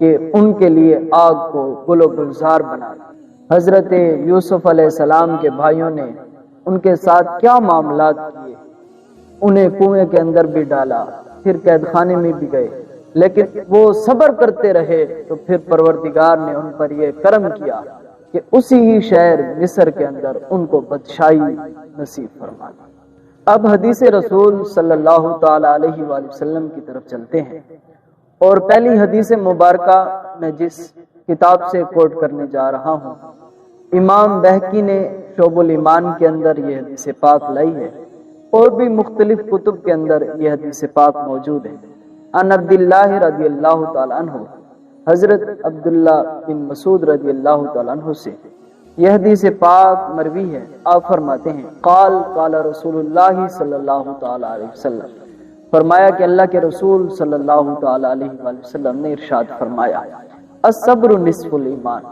کہ ان کے لیے آگ کو گل و گلزار بنا دیا۔ حضرت یوسف علیہ السلام کے بھائیوں نے ان کے ساتھ کیا معاملات کیے، انہیں کنویں کے اندر بھی ڈالا، پھر قید خانے میں بھی گئے، لیکن وہ صبر کرتے رہے تو پھر پروردگار نے ان پر یہ کرم کیا کہ اسی ہی شہر مصر کے اندر ان کو بادشاہی نصیب فرما دی۔ اب حدیث رسول صلی اللہ تعالی علیہ وآلہ وسلم کی طرف چلتے ہیں، اور پہلی حدیث مبارکہ میں جس کتاب سے کوٹ کرنے جا رہا ہوں، امام بہقی نے شعب الایمان کے اندر یہ حدیث پاک لائی ہے، اور بھی مختلف کتب کے اندر یہ حدیث پاک موجود ہے۔ ان عبداللہ رضی اللہ تعالی عنہ، حضرت عبداللہ بن مسعود رضی اللہ تعالی عنہ سے یہ حدیث پاک مروی ہے۔ آپ فرماتے ہیں قال قال رسول اللہ صلی اللہ تعالی علیہ وسلم، فرمایا کہ اللہ کے رسول صلی اللہ تعالی علیہ وآلہ وسلم نے ارشاد فرمایا الصبر نصف الایمان،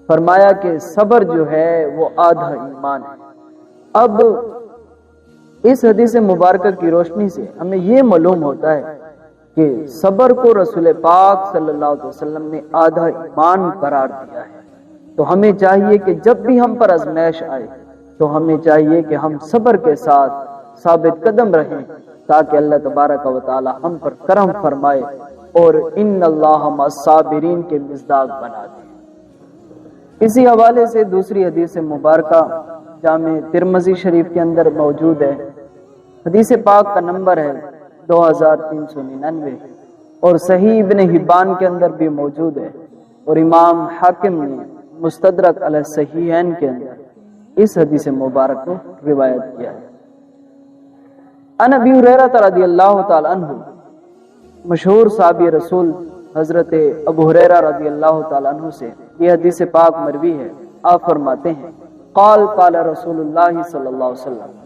فرمایا کہ صبر جو ہے وہ آدھا ایمان ہے۔ اب اس حدیث مبارکہ کی روشنی سے ہمیں یہ معلوم ہوتا ہے کہ صبر کو رسول پاک صلی اللہ علیہ وسلم نے آدھا ایمان قرار دیا ہے۔ تو ہمیں چاہیے کہ جب بھی ہم پر آزمائش آئے تو ہمیں چاہیے کہ ہم صبر کے ساتھ ثابت قدم رہیں، تاکہ اللہ تبارک و تعالی ہم پر کرم فرمائے اور ان اللہ مع الصابرین کے مصداق بنا دے۔ اسی حوالے سے دوسری حدیث مبارکہ جامع ترمذی شریف کے اندر موجود ہے۔ حدیث پاک کا نمبر ہے 2399، اور صحیح ابن حبان کے اندر بھی موجود ہے، اور امام حاکم نے مستدرک علی الصحیحین کے اندر اس حدیث مبارک کو روایت کیا ہے۔ ان ابی ہریرہ رضی اللہ تعالی عنہ، مشہور صحابی رسول حضرت ابو ہریرہ رضی اللہ تعالی عنہ سے یہ حدیث پاک مروی ہے۔ آپ فرماتے ہیں قال قال رسول اللہ صلی اللہ علیہ وسلم،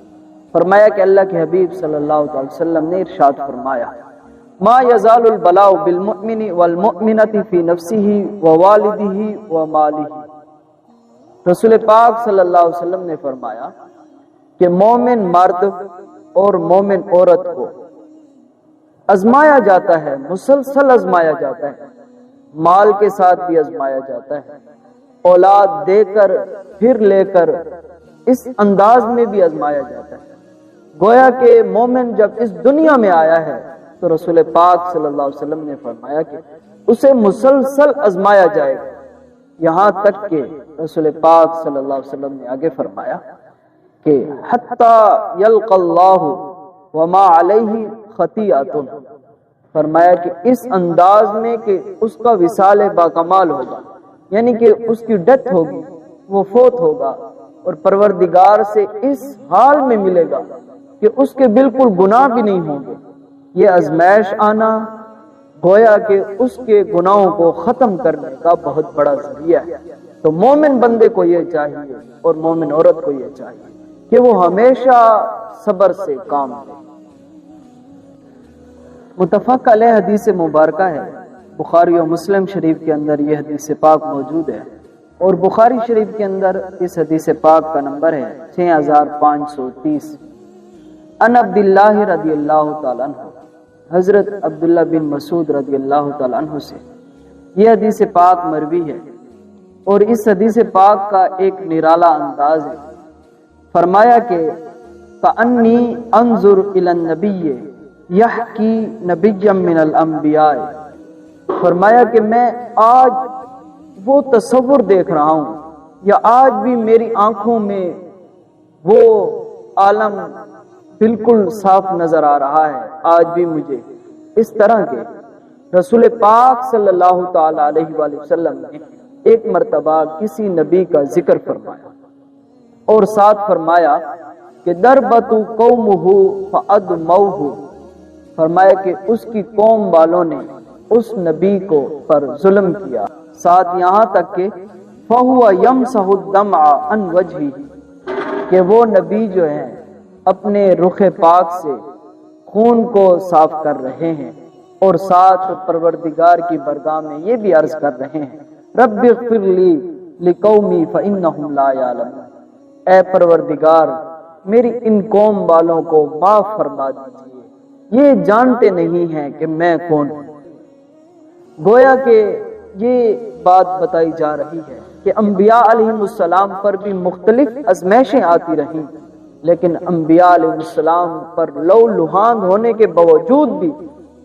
فرمایا کہ اللہ کے حبیب صلی اللہ علیہ وسلم نے ارشاد فرمایا ما یزال البلاء بالمؤمن والمؤمنۃ فی نفسہ ووالدہ ومالہ، رسول پاک صلی اللہ علیہ وسلم نے فرمایا کہ مومن مرد اور مومن عورت کو آزمایا جاتا ہے، مسلسل آزمایا جاتا ہے، مال کے ساتھ بھی آزمایا جاتا ہے، اولاد دے کر پھر لے کر اس انداز میں بھی آزمایا جاتا ہے۔ گویا کہ مومن جب اس دنیا میں آیا ہے تو رسول پاک صلی اللہ علیہ وسلم نے فرمایا کہ اسے مسلسل آزمایا جائے گا، یہاں تک کہ رسول پاک صلی اللہ علیہ وسلم نے آگے فرمایا کہ حتی یلقى اللہ وما علیہ خطیئۃ، فرمایا کہ اس انداز میں کہ اس کا وصال باکمال ہوگا، یعنی کہ اس کی ڈیتھ ہوگی، وہ فوت ہوگا اور پروردگار سے اس حال میں ملے گا کہ اس کے بالکل گناہ بھی نہیں ہوں گے۔ یہ آزمائش آنا گویا کہ اس کے گناہوں کو ختم کرنے کا بہت بڑا ذریعہ ہے۔ تو مومن بندے کو یہ چاہیے اور مومن عورت کو یہ چاہیے کہ وہ ہمیشہ صبر سے کام لے۔ متفق علیہ حدیث مبارکہ ہے، بخاری و مسلم شریف کے اندر یہ حدیث پاک موجود ہے، اور بخاری شریف کے اندر اس حدیث پاک کا نمبر ہے 6530۔ ان عبداللہ رضی اللہ تعالی عنہ، حضرت عبداللہ بن مسعود رضی اللہ تعالی عنہ سے یہ حدیث پاک مروی ہے، اور اس حدیث پاک کا ایک نرالا انداز ہے۔ فرمایا کہ کأنی انظر الی النبی یحکی نبی من الانبیاء، فرمایا کہ میں آج وہ تصور دیکھ رہا ہوں، یا آج بھی میری آنکھوں میں وہ عالم بالکل صاف نظر آ رہا ہے۔ آج بھی مجھے اس طرح کے رسول پاک صلی اللہ تعالی علیہ وآلہ وسلم نے ایک مرتبہ کسی نبی کا ذکر فرمایا اور ساتھ فرمایا کہ دربت قومہ فادموہ، فرمایا کہ اس کی قوم والوں نے اس نبی کو پر ظلم کیا، ساتھ یہاں تک کہ فہو یمسح الدمع عن وجہہ، کہ وہ نبی جو ہیں اپنے رخ پاک سے خون کو صاف کر رہے ہیں، اور ساتھ پروردگار کی بارگاہ میں یہ بھی عرض کر رہے ہیں رب اغفر لی لقومی فانہم لا یعلمون، اے پروردگار میری ان قوم والوں کو معاف فرما دیجیے، یہ جانتے نہیں ہیں کہ میں کون ہوں۔ گویا کہ یہ بات بتائی جا رہی ہے کہ انبیاء علیہ السلام پر بھی مختلف آزمائشیں آتی رہیں، لیکن انبیاء علیہ السلام پر لو لہانگ ہونے کے باوجود بھی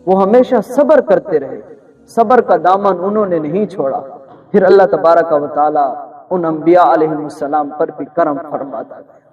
وہ ہمیشہ صبر کرتے رہے، صبر کا دامن انہوں نے نہیں چھوڑا۔ پھر اللہ تبارک و تعالی ان انبیاء علیہ السلام پر بھی کرم فرماتا گیا۔